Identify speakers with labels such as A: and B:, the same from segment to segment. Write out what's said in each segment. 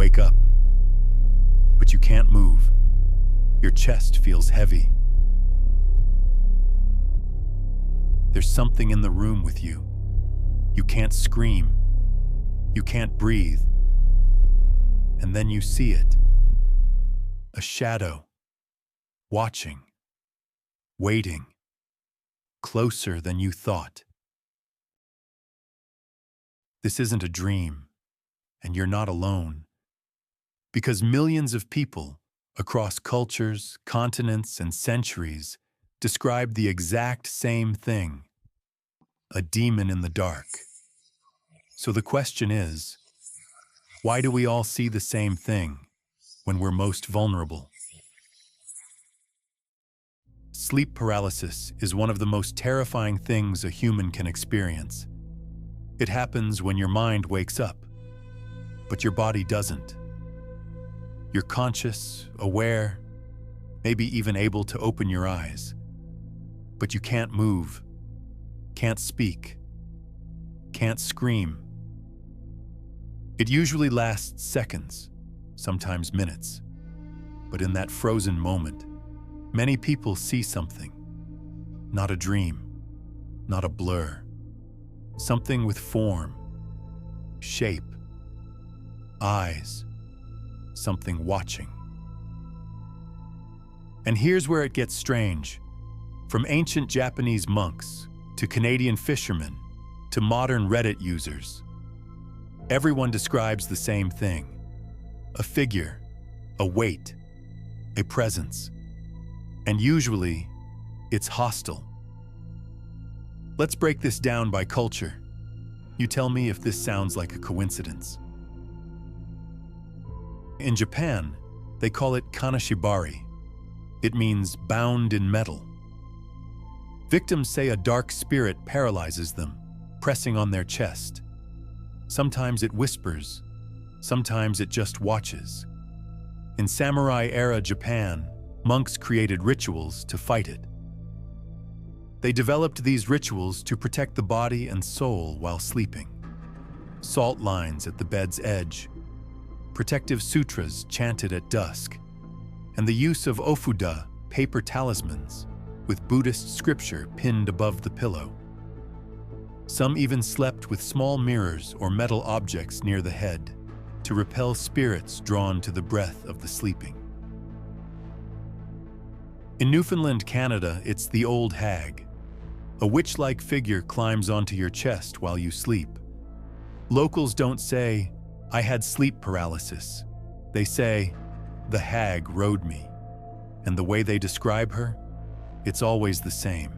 A: wake up, but you can't move. Your chest feels heavy. There's something in the room with you. You can't scream. You can't breathe. And then you see it. A shadow. Watching. Waiting. Closer than you thought. This isn't a dream, and you're not alone. Because millions of people, across cultures, continents, and centuries, describe the exact same thing. A demon in the dark. So the question is, why do we all see the same thing when we're most vulnerable? Sleep paralysis is one of the most terrifying things a human can experience. It happens when your mind wakes up, but your body doesn't. You're conscious, aware, maybe even able to open your eyes, but you can't move, can't speak, can't scream. It usually lasts seconds, sometimes minutes, but in that frozen moment, many people see something. Not a dream, not a blur. Something with form, shape, eyes, something watching. And here's where it gets strange. From ancient Japanese monks to Canadian fishermen to modern Reddit users, everyone describes the same thing. A figure, a weight, a presence. And usually, it's hostile. Let's break this down by culture. You tell me if this sounds like a coincidence. In Japan, they call it kanashibari. It means bound in metal. Victims say a dark spirit paralyzes them, pressing on their chest. Sometimes it whispers, sometimes it just watches. In samurai-era Japan, monks created rituals to fight it. They developed these rituals to protect the body and soul while sleeping. Salt lines at the bed's edge, protective sutras chanted at dusk, and the use of ofuda, paper talismans, with Buddhist scripture pinned above the pillow. Some even slept with small mirrors or metal objects near the head to repel spirits drawn to the breath of the sleeping. In Newfoundland, Canada, it's the old hag. A witch-like figure climbs onto your chest while you sleep. Locals don't say, "I had sleep paralysis." They say, "The hag rode me." And the way they describe her, it's always the same.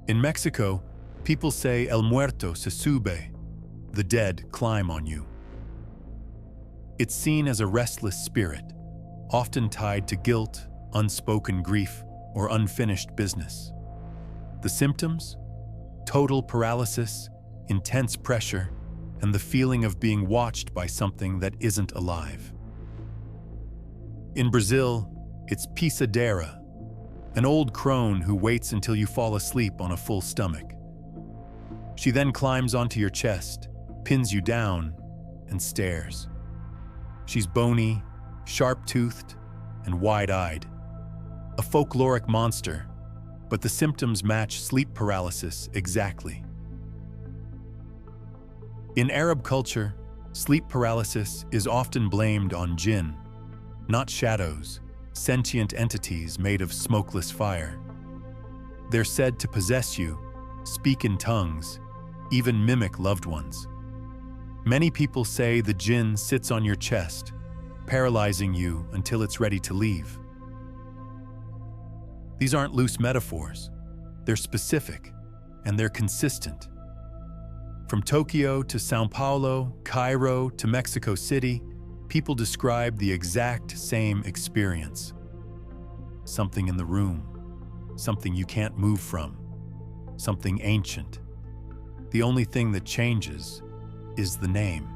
A: In Mexico, people say "El muerto se sube," the dead climb on you. It's seen as a restless spirit, often tied to guilt, unspoken grief, or unfinished business. The symptoms? Total paralysis, intense pressure, and the feeling of being watched by something that isn't alive. In Brazil, it's pisadeira, an old crone who waits until you fall asleep on a full stomach. She then climbs onto your chest, pins you down, and stares. She's bony, sharp-toothed, and wide-eyed. A folkloric monster, but the symptoms match sleep paralysis exactly. In Arab culture, sleep paralysis is often blamed on jinn, not shadows, sentient entities made of smokeless fire. They're said to possess you, speak in tongues, even mimic loved ones. Many people say the jinn sits on your chest, paralyzing you until it's ready to leave. These aren't loose metaphors. They're specific, and they're consistent. From Tokyo to São Paulo, Cairo to Mexico City, people describe the exact same experience. Something in the room, something you can't move from, something ancient. The only thing that changes is the name.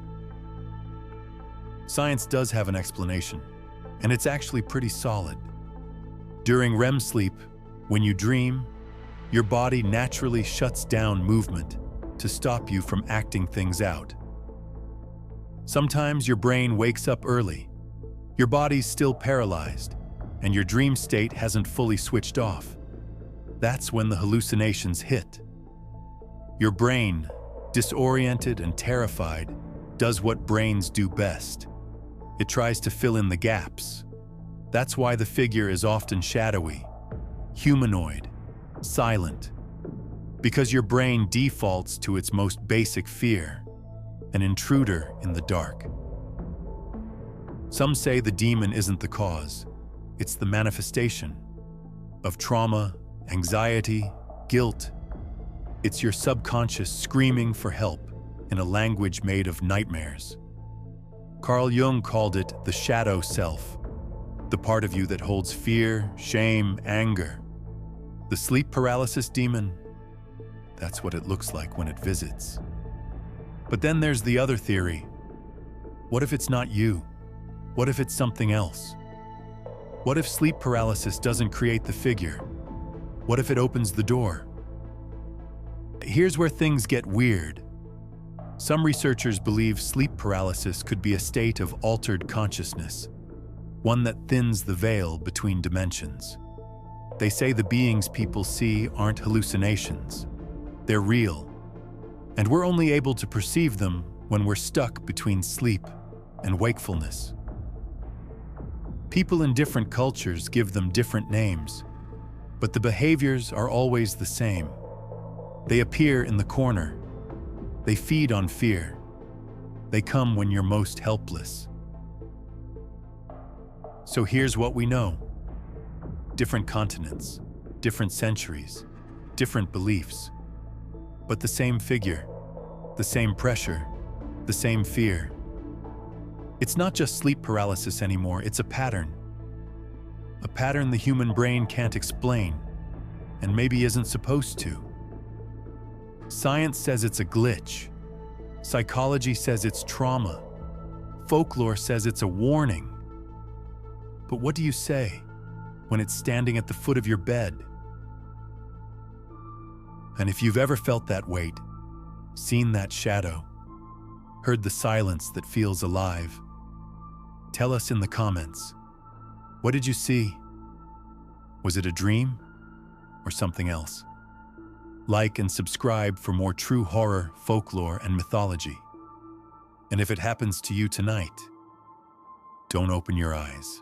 A: Science does have an explanation, and it's actually pretty solid. During REM sleep, when you dream, your body naturally shuts down movement to stop you from acting things out. Sometimes your brain wakes up early. Your body's still paralyzed, and your dream state hasn't fully switched off. That's when the hallucinations hit. Your brain, disoriented and terrified, does what brains do best. It tries to fill in the gaps. That's why the figure is often shadowy, humanoid, silent, because your brain defaults to its most basic fear, an intruder in the dark. Some say the demon isn't the cause. It's the manifestation of trauma, anxiety, guilt. It's your subconscious screaming for help in a language made of nightmares. Carl Jung called it the shadow self, the part of you that holds fear, shame, anger. The sleep paralysis demon, that's what it looks like when it visits. But then there's the other theory. What if it's not you? What if it's something else? What if sleep paralysis doesn't create the figure? What if it opens the door? Here's where things get weird. Some researchers believe sleep paralysis could be a state of altered consciousness, one that thins the veil between dimensions. They say the beings people see aren't hallucinations. They're real, and we're only able to perceive them when we're stuck between sleep and wakefulness. People in different cultures give them different names, but the behaviors are always the same. They appear in the corner. They feed on fear. They come when you're most helpless. So here's what we know. Different continents, different centuries, different beliefs, but the same figure, the same pressure, the same fear. It's not just sleep paralysis anymore, it's a pattern. A pattern the human brain can't explain, and maybe isn't supposed to. Science says it's a glitch. Psychology says it's trauma. Folklore says it's a warning. But what do you say when it's standing at the foot of your bed? And if you've ever felt that weight, seen that shadow, heard the silence that feels alive, tell us in the comments. What did you see? Was it a dream or something else? Like and subscribe for more true horror, folklore, and mythology. And if it happens to you tonight, don't open your eyes.